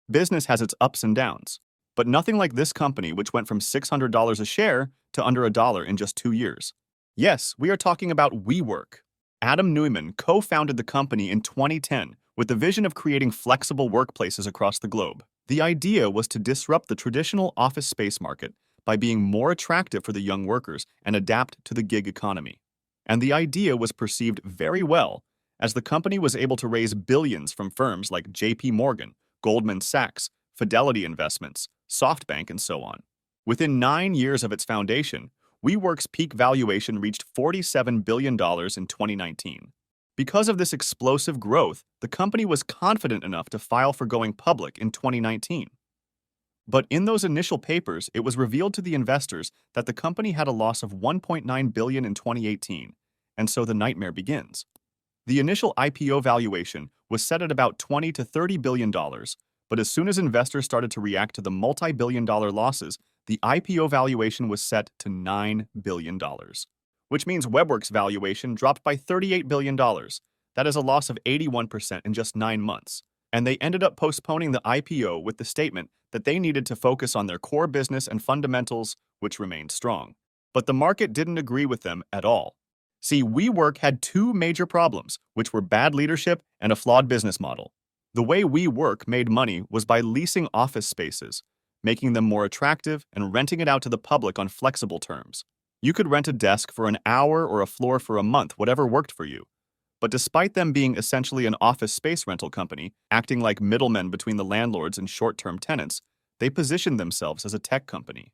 Business has its ups and downs, but nothing like this company, which went from $600 a share to under a dollar in just 2 years. Yes, we are talking about WeWork. Adam Neumann co-founded the company in 2010 with the vision of creating flexible workplaces across the globe. The idea was to disrupt the traditional office space market by being more attractive for the young workers and adapt to the gig economy. And the idea was perceived very well, as the company was able to raise billions from firms like JP Morgan, Goldman Sachs, Fidelity Investments, SoftBank, and so on. Within 9 years of its foundation, WeWork's peak valuation reached $47 billion in 2019. Because of this explosive growth, the company was confident enough to file for going public in 2019. But in those initial papers, it was revealed to the investors that the company had a loss of $1.9 billion in 2018, and so the nightmare begins. The initial IPO valuation was set at about $20 to $30 billion, but as soon as investors started to react to the multi-billion-dollar losses, the IPO valuation was set to $9 billion, which means WeWork's valuation dropped by $38 billion. That is a loss of 81% in just 9 months. And they ended up postponing the IPO with the statement that they needed to focus on their core business and fundamentals, which remained strong. But the market didn't agree with them at all. See, WeWork had 2 major problems, which were bad leadership and a flawed business model. The way WeWork made money was by leasing office spaces, making them more attractive and renting it out to the public on flexible terms. You could rent a desk for an hour or a floor for a month, whatever worked for you. But despite them being essentially an office space rental company, acting like middlemen between the landlords and short-term tenants, they positioned themselves as a tech company.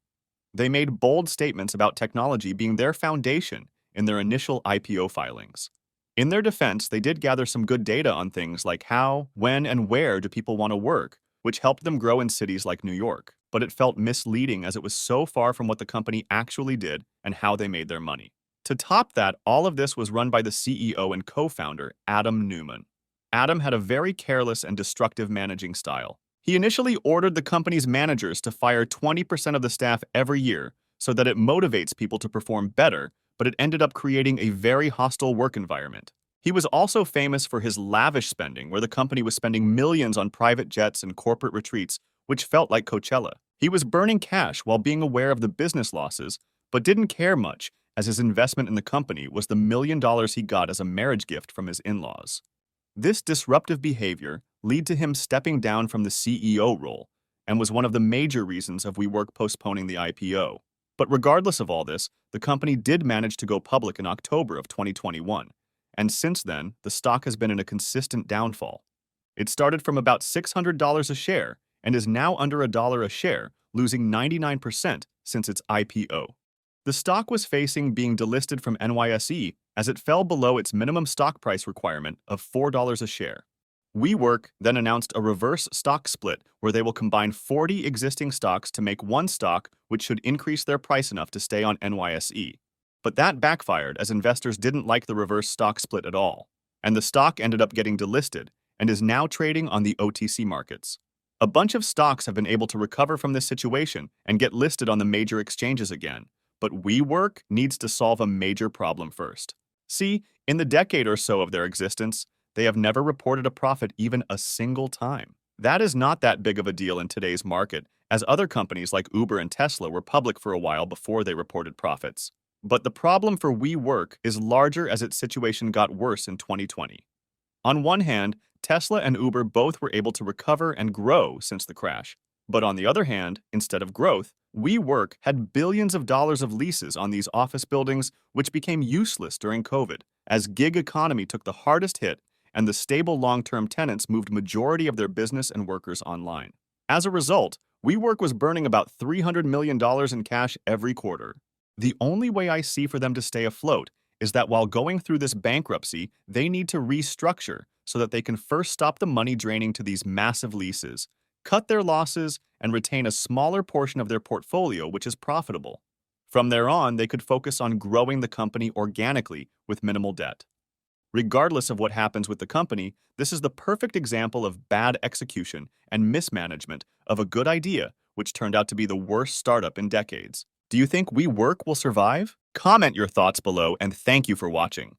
They made bold statements about technology being their foundation in their initial IPO filings. In their defense, they did gather some good data on things like how, when, and where do people want to work, which helped them grow in cities like New York. But it felt misleading as it was so far from what the company actually did and how they made their money. To top that, all of this was run by the CEO and co-founder, Adam Neumann. Adam had a very careless and destructive managing style. He initially ordered the company's managers to fire 20% of the staff every year so that it motivates people to perform better, but it ended up creating a very hostile work environment. He was also famous for his lavish spending, where the company was spending millions on private jets and corporate retreats, which felt like Coachella. He was burning cash while being aware of the business losses, but didn't care much, as his investment in the company was the $1 million he got as a marriage gift from his in-laws. This disruptive behavior led to him stepping down from the CEO role and was one of the major reasons of WeWork postponing the IPO. But regardless of all this, the company did manage to go public in October of 2021, and since then, the stock has been in a consistent downfall. It started from about $600 a share and is now under a dollar a share, losing 99% since its IPO. The stock was facing being delisted from NYSE as it fell below its minimum stock price requirement of $4 a share. WeWork then announced a reverse stock split where they will combine 40 existing stocks to make one stock, which should increase their price enough to stay on NYSE. But that backfired as investors didn't like the reverse stock split at all, and the stock ended up getting delisted and is now trading on the OTC markets. A bunch of stocks have been able to recover from this situation and get listed on the major exchanges again. But WeWork needs to solve a major problem first. See, in the decade or so of their existence, they have never reported a profit even a single time. That is not that big of a deal in today's market, as other companies like Uber and Tesla were public for a while before they reported profits. But the problem for WeWork is larger as its situation got worse in 2020. On one hand, Tesla and Uber both were able to recover and grow since the crash. But on the other hand, instead of growth, WeWork had billions of dollars of leases on these office buildings, which became useless during COVID, as gig economy took the hardest hit and the stable long-term tenants moved majority of their business and workers online. As a result, WeWork was burning about $300 million in cash every quarter. The only way I see for them to stay afloat is that while going through this bankruptcy, they need to restructure so that they can first stop the money draining to these massive leases, cut their losses, and retain a smaller portion of their portfolio which is profitable. From there on, they could focus on growing the company organically with minimal debt. Regardless of what happens with the company, this is the perfect example of bad execution and mismanagement of a good idea, which turned out to be the worst startup in decades. Do you think WeWork will survive? Comment your thoughts below, and thank you for watching.